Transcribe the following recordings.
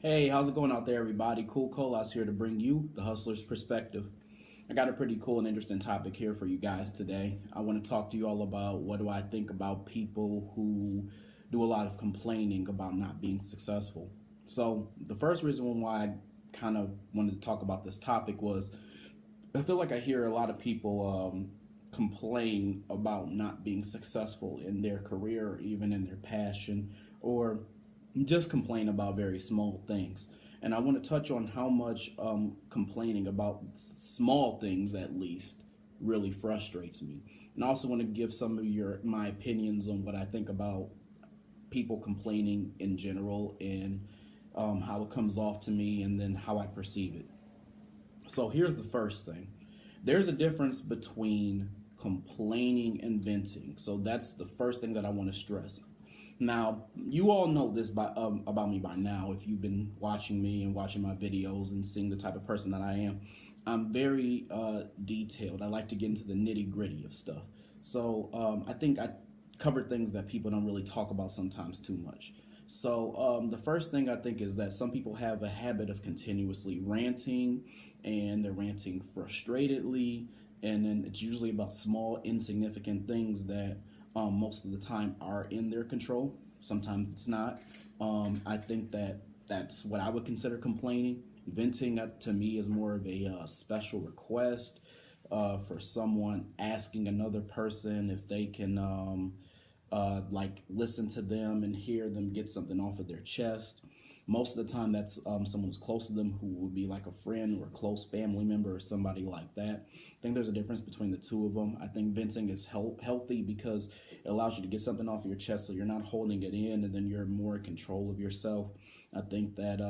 Hey, how's it going out there, everybody? Cool Colas here to bring you the hustler's perspective. I got a pretty cool and interesting topic here for you guys today. I want to talk to you all about what do I think about people who do a lot of complaining about not being successful. So, the first reason why I kind of wanted to talk about this topic was I feel like I hear a lot of people complain about not being successful in their career or even in their passion, or just complain about very small things. And I want to touch on how much complaining about small things, at least, really frustrates me. And I also want to give some of my opinions on what I think about people complaining in general and how it comes off to me and then how I perceive it. So here's the first thing. There's a difference between complaining and venting. So that's the first thing that I want to stress. Now, you all know this about me by now. If you've been watching me and watching my videos and seeing the type of person that I am, I'm very detailed. I like to get into the nitty gritty of stuff. So I think I cover things that people don't really talk about sometimes too much. So the first thing I think is that some people have a habit of continuously ranting, and they're ranting frustratedly, and then it's usually about small, insignificant things that most of the time are in their control. Sometimes it's not. I think that that's what I would consider complaining. Venting to me is more of a special request for someone asking another person if they can like listen to them and hear them get something off of their chest. Most of the time, that's someone who's close to them, who would be like a friend or a close family member or somebody like that. I think there's a difference between the two of them. I think venting is healthy because it allows you to get something off of your chest, so you're not holding it in, and then you're more in control of yourself. I think that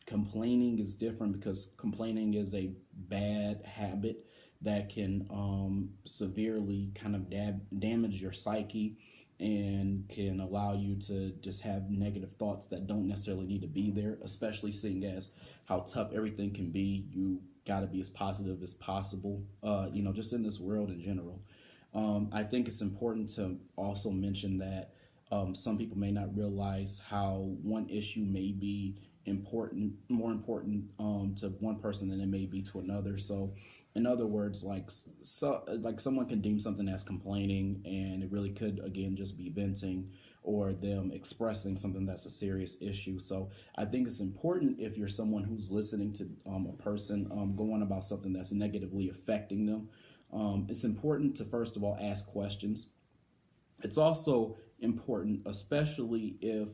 complaining is different because complaining is a bad habit that can severely kind of damage your psyche and can allow you to just have negative thoughts that don't necessarily need to be there, especially seeing as how tough everything can be. You got to be as positive as possible, just in this world in general. I think it's important to also mention that some people may not realize how one issue may be more important to one person than it may be to another. So, in other words, like someone can deem something as complaining, and it really could again just be venting or them expressing something that's a serious issue. So, I think it's important if you're someone who's listening to a person go on about something that's negatively affecting them. It's important to first of all ask questions. It's also important, especially if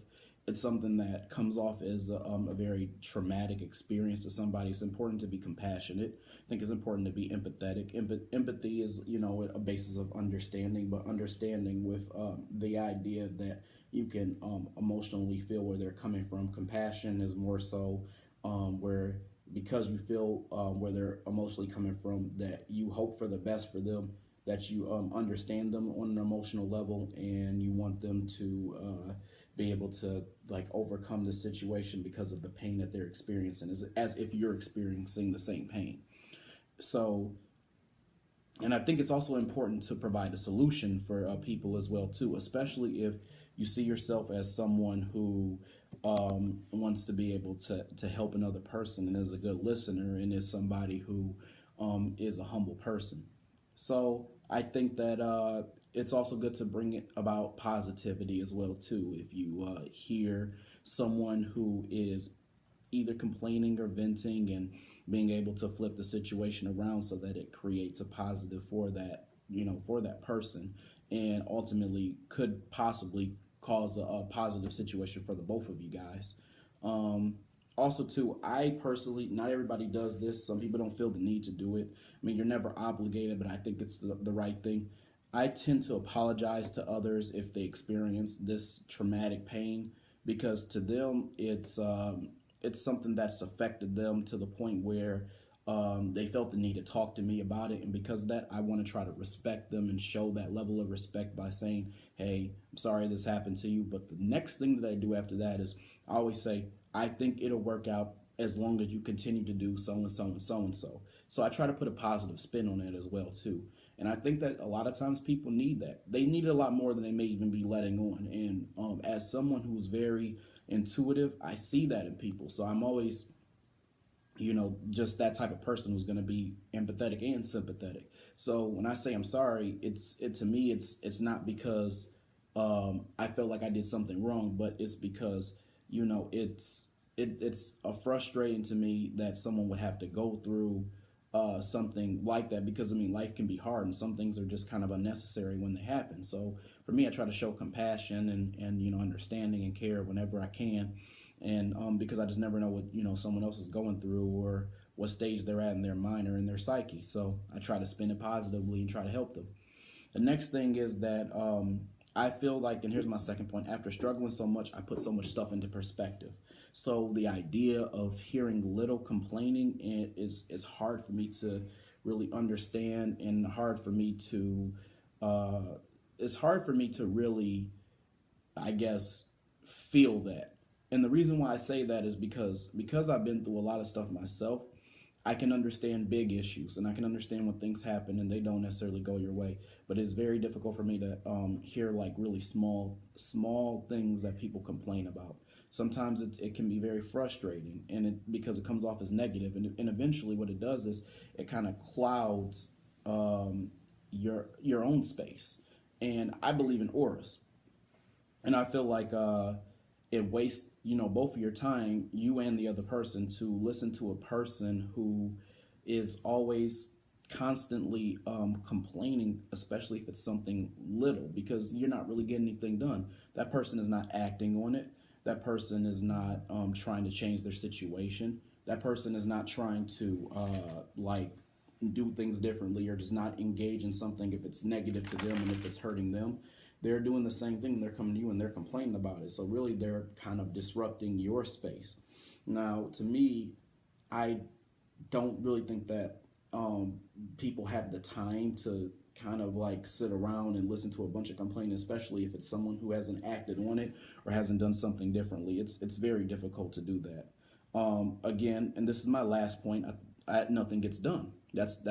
it's something that comes off as a very traumatic experience to somebody. It's important to be compassionate. I think it's important to be empathetic. Empathy is, a basis of understanding, but understanding with the idea that you can emotionally feel where they're coming from. Compassion is more so where because you feel where they're emotionally coming from, that you hope for the best for them, that you understand them on an emotional level, and you want them to be able to like overcome the situation because of the pain that they're experiencing, as if you're experiencing the same pain. So, and I think it's also important to provide a solution for people as well too, especially if you see yourself as someone who wants to be able to help another person and is a good listener and is somebody who is a humble person. So I think that it's also good to bring it about positivity as well too. If you hear someone who is either complaining or venting, and being able to flip the situation around so that it creates a positive for that, for that person, and ultimately could possibly cause a positive situation for the both of you guys. Um, Also, too, I personally, not everybody does this. Some people don't feel the need to do it. I mean, you're never obligated, but I think it's the right thing. I tend to apologize to others if they experience this traumatic pain, because to them it's something that's affected them to the point where they felt the need to talk to me about it. And because of that, I want to try to respect them and show that level of respect by saying, hey, I'm sorry this happened to you. But the next thing that I do after that is I always say, I think it'll work out as long as you continue to do so and so and so and so. So I try to put a positive spin on it as well too. And I think that a lot of times people need that. They need it a lot more than they may even be letting on. And as someone who's very intuitive, I see that in people. So I'm always, just that type of person who's going to be empathetic and sympathetic. So when I say I'm sorry, to me, it's not because I felt like I did something wrong, but it's because it's frustrating to me that someone would have to go through something like that, because I mean life can be hard and some things are just kind of unnecessary when they happen. So for me, I try to show compassion and understanding and care whenever I can, and because I just never know what someone else is going through, or what stage they're at in their mind or in their psyche. So I try to spin it positively and try to help them. The next thing is that I feel like, and here's my second point, after struggling so much, I put so much stuff into perspective. So the idea of hearing little complaining is hard for me to really understand, and hard for me to uh, it's hard for me to really, I guess, feel that. And the reason why I say that is because I've been through a lot of stuff myself. I can understand big issues, and I can understand when things happen and they don't necessarily go your way. But it's very difficult for me to hear like really small things that people complain about. Sometimes it can be very frustrating, and because it comes off as negative, and eventually what it does is it kind of clouds your own space. And I believe in auras, and I feel like it wastes both of your time, you and the other person, to listen to a person who is always constantly complaining, especially if it's something little, because you're not really getting anything done. That person is not acting on it. That person is not trying to change their situation. That person is not trying to like do things differently, or does not engage in something if it's negative to them and if it's hurting them. They're doing the same thing, and they're coming to you and they're complaining about it. So really they're kind of disrupting your space. Now, to me, I don't really think that people have the time to kind of like sit around and listen to a bunch of complaining, especially if it's someone who hasn't acted on it or hasn't done something differently. It's very difficult to do that. Again, and this is my last point. Nothing gets done. That's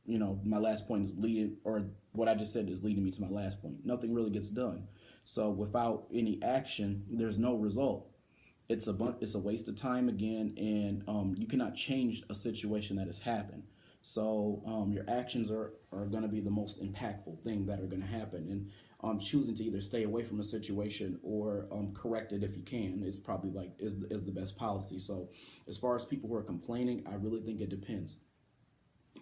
my last point is leading, or what I just said is leading me to my last point. Nothing really gets done. So without any action, there's no result. It's a waste of time again, and you cannot change a situation that has happened. So your actions are going to be the most impactful thing that are going to happen, and choosing to either stay away from a situation or correct it if you can is probably like is the best policy. So as far as people who are complaining, I really think it depends.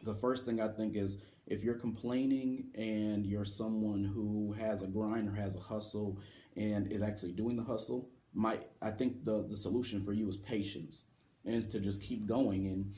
The first thing I think is, if you're complaining and you're someone who has a grind or has a hustle and is actually doing the hustle, I think the solution for you is patience, and is to just keep going and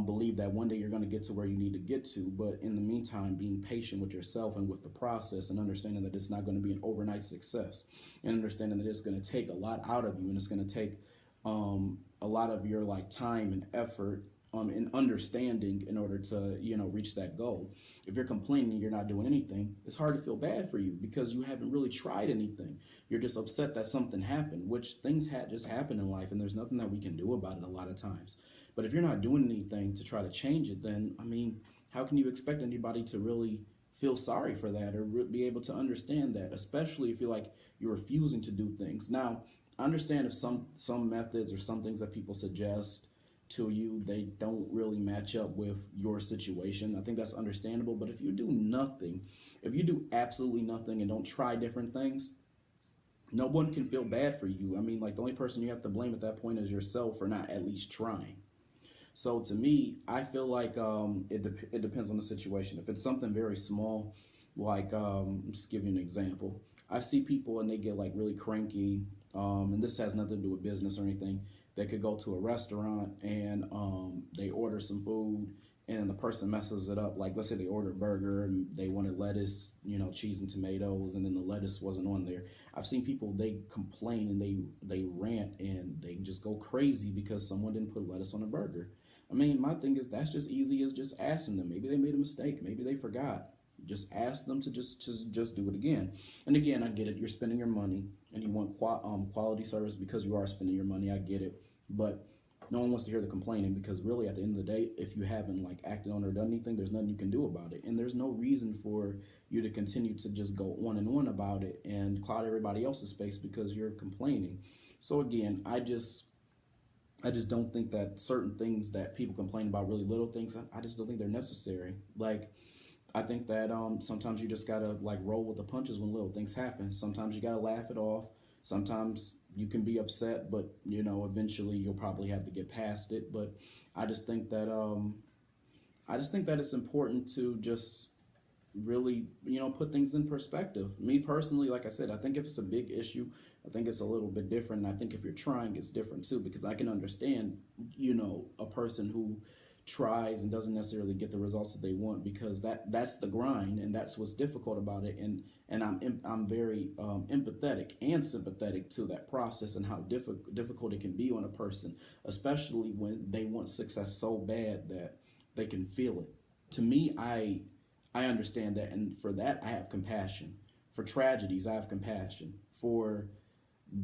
believe that one day you're going to get to where you need to get to. But in the meantime, being patient with yourself and with the process, and understanding that it's not going to be an overnight success, and understanding that it's going to take a lot out of you, and it's going to take a lot of your like time and effort and understanding in order to reach that goal. If you're complaining, you're not doing anything, it's hard to feel bad for you because you haven't really tried anything. You're just upset that something happened, which things had just happened in life, and there's nothing that we can do about it a lot of times. But if you're not doing anything to try to change it, then I mean, how can you expect anybody to really feel sorry for that, or be able to understand that, especially if you're refusing to do things. Now, I understand if some methods or some things that people suggest to you, they don't really match up with your situation. I think that's understandable. But if you do nothing, if you do absolutely nothing and don't try different things, no one can feel bad for you. I mean, like, the only person you have to blame at that point is yourself for not at least trying. So to me, I feel like it depends on the situation. If it's something very small, like just give you an example. I see people and they get like really cranky, and this has nothing to do with business or anything. They could go to a restaurant and they order some food, and the person messes it up. Like, let's say they order a burger and they wanted lettuce, cheese and tomatoes, and then the lettuce wasn't on there. I've seen people, they complain and they rant and they just go crazy because someone didn't put lettuce on a burger. I mean, my thing is that's just easy as just asking them. Maybe they made a mistake. Maybe they forgot. Just ask them to just do it again. And again, I get it. You're spending your money and you want quality service because you are spending your money. I get it. But no one wants to hear the complaining, because really at the end of the day, if you haven't like acted on or done anything, there's nothing you can do about it. And there's no reason for you to continue to just go on and on about it and cloud everybody else's space because you're complaining. So again, I just don't think that certain things that people complain about, really little things, I just don't think they're necessary. Like, I think that sometimes you just gotta like roll with the punches when little things happen. Sometimes you gotta laugh it off. Sometimes you can be upset, but you know eventually you'll probably have to get past it. But I just think that it's important to just really, put things in perspective. Me personally, like I said, I think if it's a big issue, I think it's a little bit different. And I think if you're trying, it's different too, because I can understand, a person who tries and doesn't necessarily get the results that they want, because that's the grind and that's what's difficult about it. And I'm very empathetic and sympathetic to that process and how difficult it can be on a person, especially when they want success so bad that they can feel it. To me, I understand that, and for that I have compassion. For tragedies, I have compassion. For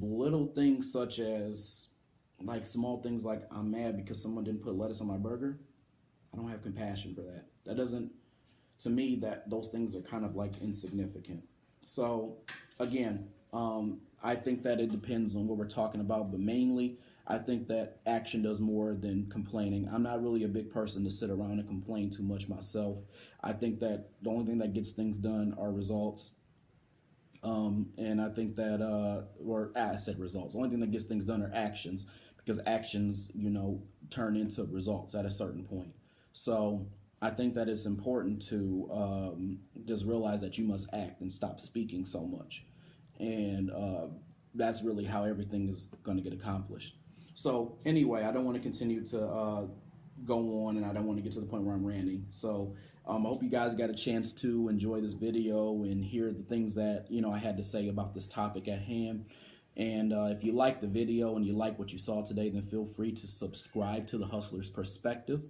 little things such as like small things like I'm mad because someone didn't put lettuce on my burger, I don't have compassion for that. That doesn't, to me, that those things are kind of like insignificant. So again, I think that it depends on what we're talking about, but mainly I think that action does more than complaining. I'm not really a big person to sit around and complain too much myself. I think that the only thing that gets things done are results. And I think that, I said results. The only thing that gets things done are actions, because actions, turn into results at a certain point. So I think that it's important to just realize that you must act and stop speaking so much. And that's really how everything is going to get accomplished. So anyway, I don't want to continue to go on, and I don't want to get to the point where I'm ranting. So I hope you guys got a chance to enjoy this video and hear the things that I had to say about this topic at hand. And if you like the video and you like what you saw today, then feel free to subscribe to the Hustler's Perspective.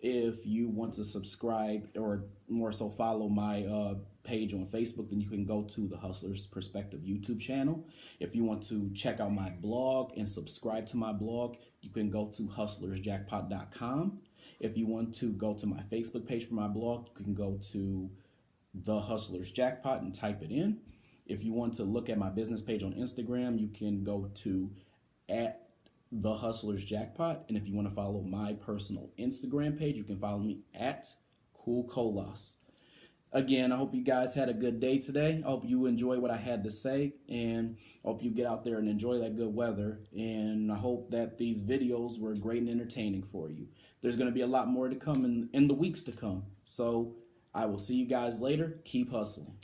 If you want to subscribe, or more so follow my page on Facebook, then you can go to the Hustler's Perspective YouTube channel. If you want to check out my blog and subscribe to my blog, you can go to hustlersjackpot.com. If you want to go to my Facebook page for my blog, you can go to The Hustlers Jackpot and type it in. If you want to look at my business page on Instagram, you can go to @The Hustlers Jackpot. And if you want to follow my personal Instagram page, you can follow me @CoolColas. Again, I hope you guys had a good day today. I hope you enjoy what I had to say, and I hope you get out there and enjoy that good weather. And I hope that these videos were great and entertaining for you. There's going to be a lot more to come in the weeks to come. So I will see you guys later. Keep hustling.